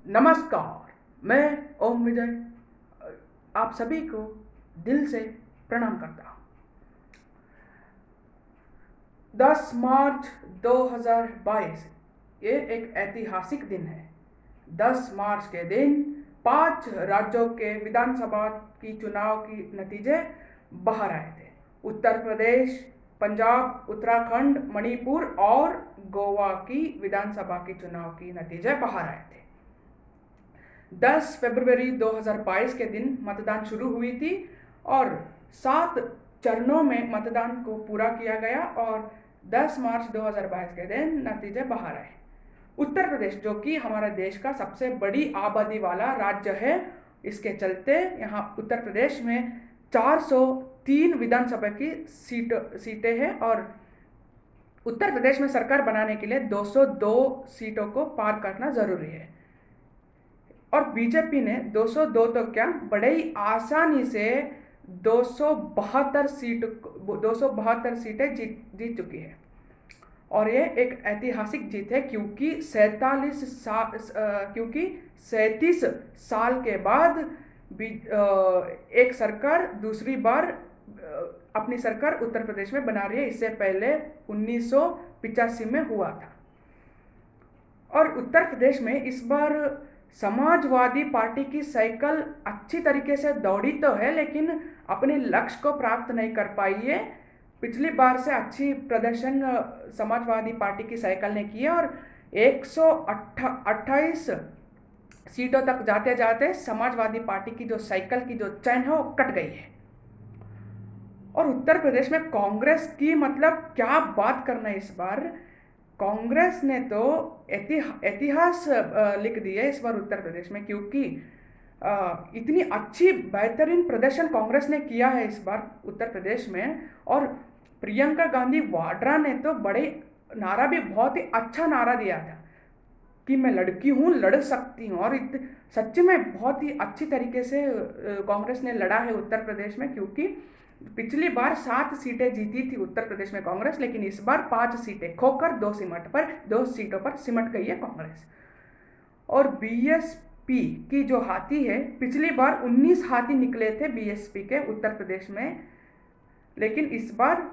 नमस्कार। मैं ओम विजय आप सभी को दिल से प्रणाम करता हूँ। 10 मार्च 2022 ये एक ऐतिहासिक दिन है। 10 मार्च के दिन 5 राज्यों के विधानसभा की चुनाव की नतीजे बाहर आए थे। उत्तर प्रदेश, पंजाब, उत्तराखंड, मणिपुर और गोवा की विधानसभा की चुनाव की नतीजे बाहर आए थे। 10 फरवरी 2022 के दिन मतदान शुरू हुई थी और 7 चरणों में मतदान को पूरा किया गया और 10 मार्च 2022 के दिन नतीजे बाहर आए। उत्तर प्रदेश, जो कि हमारे देश का सबसे बड़ी आबादी वाला राज्य है, इसके चलते यहाँ उत्तर प्रदेश में 403 विधानसभा की सीटें हैं और उत्तर प्रदेश में सरकार बनाने के लिए 202 सीटों को पार करना ज़रूरी है। और बीजेपी ने 202 तो क्या, बड़े ही आसानी से 272 सीटें जीत चुकी है। और ये एक ऐतिहासिक जीत है क्योंकि 37 साल के बाद एक सरकार दूसरी बार अपनी सरकार उत्तर प्रदेश में बना रही है। इससे पहले 1985 में हुआ था। और उत्तर प्रदेश में इस बार समाजवादी पार्टी की साइकिल अच्छी तरीके से दौड़ी तो है, लेकिन अपने लक्ष्य को प्राप्त नहीं कर पाई है। पिछली बार से अच्छी प्रदर्शन समाजवादी पार्टी की साइकिल ने की है और 128 सीटों तक जाते जाते समाजवादी पार्टी की जो साइकिल की जो चैन है वो कट गई है। और उत्तर प्रदेश में कांग्रेस की मतलब क्या बात करना है। इस बार कांग्रेस ने तो इतिहास लिख दिया इस बार उत्तर प्रदेश में, क्योंकि इतनी अच्छी बेहतरीन प्रदर्शन कांग्रेस ने किया है इस बार उत्तर प्रदेश में। और प्रियंका गांधी वाड्रा ने तो बड़े नारा भी बहुत ही अच्छा नारा दिया था कि मैं लड़की हूँ, लड़ सकती हूँ। और सच में बहुत ही अच्छी तरीके से कांग्रेस ने लड़ा है उत्तर प्रदेश में, क्योंकि पिछली बार 7 सीटें जीती थी उत्तर प्रदेश में कांग्रेस, लेकिन इस बार 5 सीटें खोकर 2 सीटों पर सिमट गई है कांग्रेस। और बीएसपी की जो हाथी है, पिछली बार 19 हाथी निकले थे बीएसपी के उत्तर प्रदेश में, लेकिन इस बार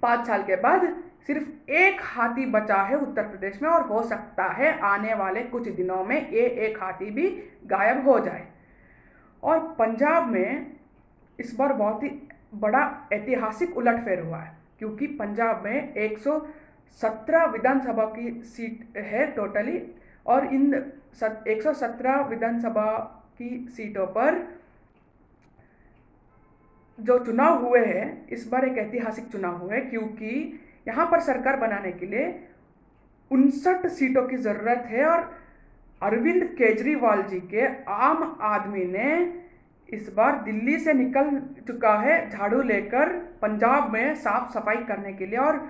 5 साल के बाद सिर्फ एक हाथी बचा है उत्तर प्रदेश में। और हो सकता है आने वाले कुछ दिनों में ये एक हाथी भी गायब हो जाए। और पंजाब में इस बार बहुत ही बड़ा ऐतिहासिक उलटफेर हुआ है, क्योंकि पंजाब में 117 विधानसभा की सीट है टोटली। और इन 117 विधानसभा की सीटों पर जो चुनाव हुए हैं, इस बार एक ऐतिहासिक चुनाव हुए हैं, क्योंकि यहाँ पर सरकार बनाने के लिए 59 सीटों की ज़रूरत है। और अरविंद केजरीवाल जी के आम आदमी ने इस बार दिल्ली से निकल चुका है झाड़ू लेकर पंजाब में साफ सफाई करने के लिए। और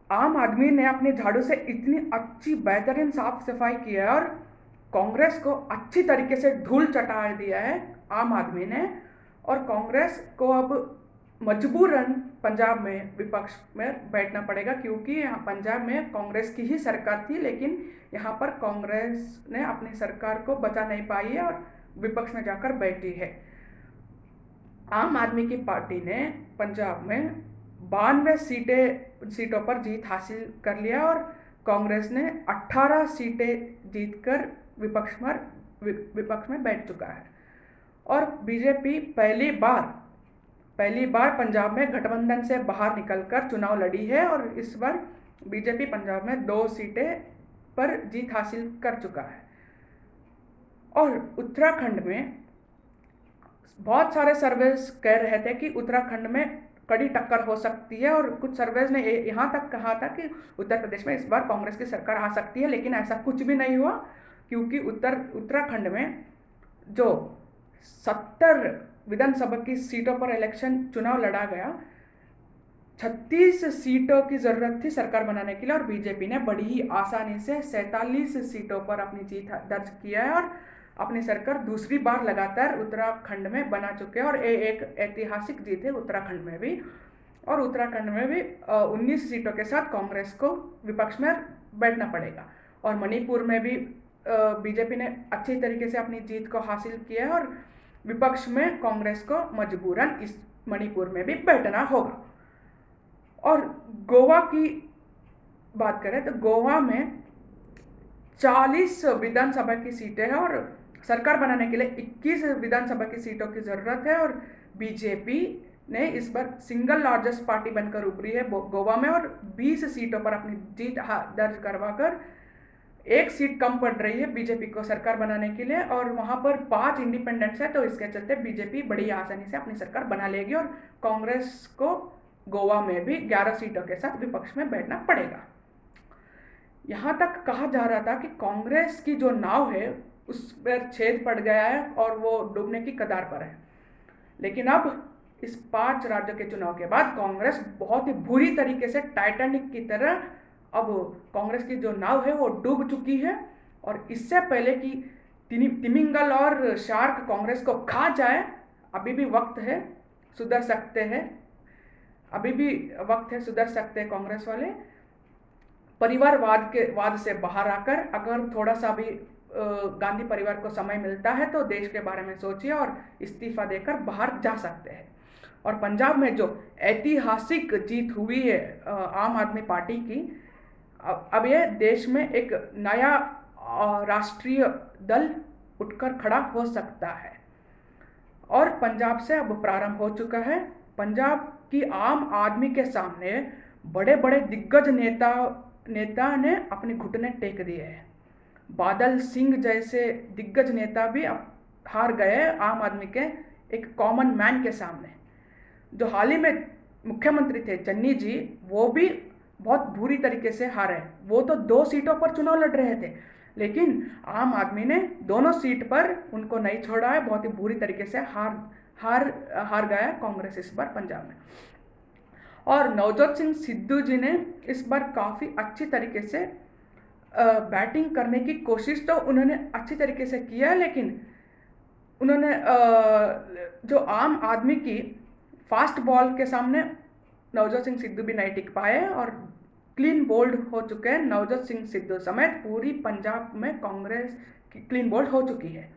आम आदमी ने अपने झाड़ू से इतनी अच्छी बेहतरीन साफ सफाई की है और कांग्रेस को अच्छी तरीके से धूल चटा दिया है आम आदमी ने। और कांग्रेस को अब मजबूरन पंजाब में विपक्ष में बैठना पड़ेगा, क्योंकि यहाँ पंजाब में कांग्रेस की ही सरकार थी, लेकिन यहाँ पर कांग्रेस ने अपनी सरकार को बचा नहीं पाई है और विपक्ष में जाकर बैठी है। आम आदमी की पार्टी ने पंजाब में 92 सीटों पर जीत हासिल कर लिया और कांग्रेस ने 18 सीटें जीतकर विपक्ष में बैठ चुका है। और बीजेपी पहली बार पंजाब में गठबंधन से बाहर निकलकर चुनाव लड़ी है और इस बार बीजेपी पंजाब में 2 सीटें पर जीत हासिल कर चुका है। और उत्तराखंड में बहुत सारे सर्वेज कह रहे थे कि उत्तराखंड में कड़ी टक्कर हो सकती है, और कुछ सर्वेज ने यहाँ तक कहा था कि उत्तर प्रदेश में इस बार कांग्रेस की सरकार आ सकती है, लेकिन ऐसा कुछ भी नहीं हुआ, क्योंकि उत्तराखंड में जो 70 विधानसभा की सीटों पर चुनाव लड़ा गया, 36 सीटों की ज़रूरत थी सरकार बनाने के लिए और बीजेपी ने बड़ी ही आसानी से 47 सीटों पर अपनी जीत दर्ज किया है और अपनी सरकार दूसरी बार लगातार उत्तराखंड में बना चुके हैं। और ये एक ऐतिहासिक जीत है उत्तराखंड में भी। और उत्तराखंड में भी 19 सीटों के साथ कांग्रेस को विपक्ष में बैठना पड़ेगा। और मणिपुर में भी बीजेपी ने अच्छी तरीके से अपनी जीत को हासिल किया है और विपक्ष में कांग्रेस को मजबूरन इस मणिपुर में भी बैठना होगा। और गोवा की बात करें तो गोवा में 40 विधानसभा की सीटें हैं और सरकार बनाने के लिए 21 विधानसभा की सीटों की ज़रूरत है। और बीजेपी ने इस बार सिंगल लार्जेस्ट पार्टी बनकर उभरी है गोवा में और 20 सीटों पर अपनी जीत दर्ज करवाकर एक सीट कम पड़ रही है बीजेपी को सरकार बनाने के लिए। और वहाँ पर 5 इंडिपेंडेंट्स है, तो इसके चलते बीजेपी बड़ी आसानी से अपनी सरकार बना लेगी और कांग्रेस को गोवा में भी 11 सीटों के साथ विपक्ष में बैठना पड़ेगा। यहाँ तक कहा जा रहा था कि कांग्रेस की जो नाव है उस पर छेद पड़ गया है और वो डूबने की कगार पर है। लेकिन अब इस 5 राज्यों के चुनाव के बाद कांग्रेस बहुत ही बुरी तरीके से टाइटैनिक की तरह अब कांग्रेस की जो नाव है वो डूब चुकी है। और इससे पहले कि तिमिंगल और शार्क कांग्रेस को खा जाए, अभी भी वक्त है, सुधर सकते हैं, अभी भी वक्त है, सुधर सकते हैं कांग्रेस वाले। परिवारवाद से बाहर आकर अगर थोड़ा सा भी गांधी परिवार को समय मिलता है तो देश के बारे में सोचिए और इस्तीफा देकर बाहर जा सकते हैं। और पंजाब में जो ऐतिहासिक जीत हुई है आम आदमी पार्टी की, अब ये देश में एक नया राष्ट्रीय दल उठकर खड़ा हो सकता है। और पंजाब से अब प्रारंभ हो चुका है। पंजाब की आम आदमी के सामने बड़े बड़े दिग्गज नेता ने अपने घुटने टेक दिए हैं। बादल सिंह जैसे दिग्गज नेता भी अब हार गए आम आदमी के एक कॉमन मैन के सामने। जो हाल ही में मुख्यमंत्री थे चन्नी जी, वो भी बहुत बुरी तरीके से हारे। वो तो 2 सीटों पर चुनाव लड़ रहे थे, लेकिन आम आदमी ने दोनों सीट पर उनको नहीं छोड़ा है। बहुत ही बुरी तरीके से हार गया कांग्रेस इस बार पंजाब में। और नवजोत सिंह सिद्धू जी ने इस बार काफ़ी अच्छी तरीके से बैटिंग करने की कोशिश तो उन्होंने अच्छी तरीके से किया है, लेकिन उन्होंने जो आम आदमी की फास्ट बॉल के सामने नवजोत सिंह सिद्धू भी नहीं टिक पाए और क्लीन बोल्ड हो चुके हैं। नवजोत सिंह सिद्धू समेत पूरी पंजाब में कांग्रेस की क्लीन बोल्ड हो चुकी है।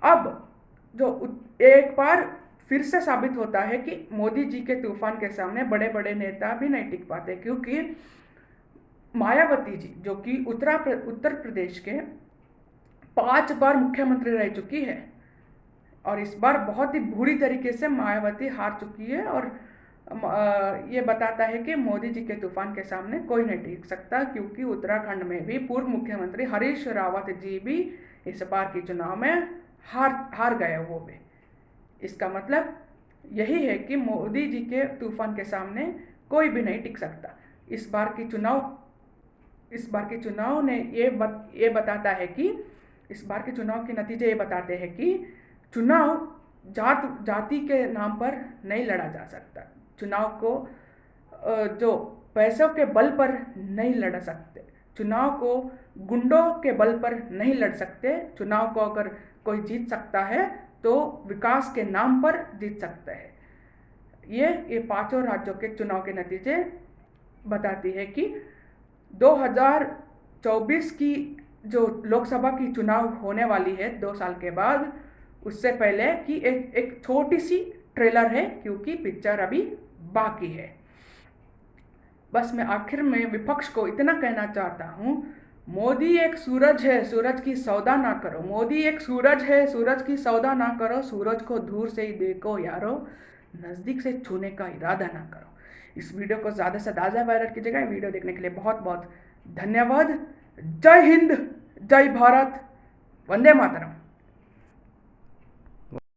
अब जो एक बार फिर से साबित होता है कि मोदी जी के तूफान के सामने बड़े बड़े नेता भी नहीं टिक पाते, क्योंकि मायावती जी जो कि उत्तर प्रदेश के 5 बार मुख्यमंत्री रह चुकी है और इस बार बहुत ही बुरी तरीके से मायावती हार चुकी है। और ये बताता है कि मोदी जी के तूफान के सामने कोई नहीं टिक सकता, क्योंकि उत्तराखंड में भी पूर्व मुख्यमंत्री हरीश रावत जी भी इस बार के चुनाव में हार गए वो भी। इसका मतलब यही है कि मोदी जी के तूफान के सामने कोई भी नहीं टिक सकता। इस बार की चुनाव ने ये बताता है कि इस बार के चुनाव के नतीजे ये बताते हैं कि चुनाव जाति के नाम पर नहीं लड़ा जा सकता। चुनाव को जो पैसों के बल पर नहीं लड़ सकते, चुनाव को गुंडों के बल पर नहीं लड़ सकते। चुनाव को अगर कोई जीत सकता है तो विकास के नाम पर जीत सकता है। ये 5 राज्यों के चुनाव के नतीजे बताती है कि 2024 की जो लोकसभा की चुनाव होने वाली है 2 साल के बाद, उससे पहले कि एक छोटी सी ट्रेलर है, क्योंकि पिक्चर अभी बाकी है। बस मैं आखिर में विपक्ष को इतना कहना चाहता हूँ, मोदी एक सूरज है, सूरज की सौदा ना करो। मोदी एक सूरज है, सूरज की सौदा ना करो। सूरज को दूर से ही देखो यारो, नज़दीक से छूने का इरादा ना करो। इस वीडियो को ज़्यादा से ज़्यादा वायरल कीजिएगा। वीडियो देखने के लिए बहुत बहुत धन्यवाद। जय हिंद, जय भारत, वंदे मातरम।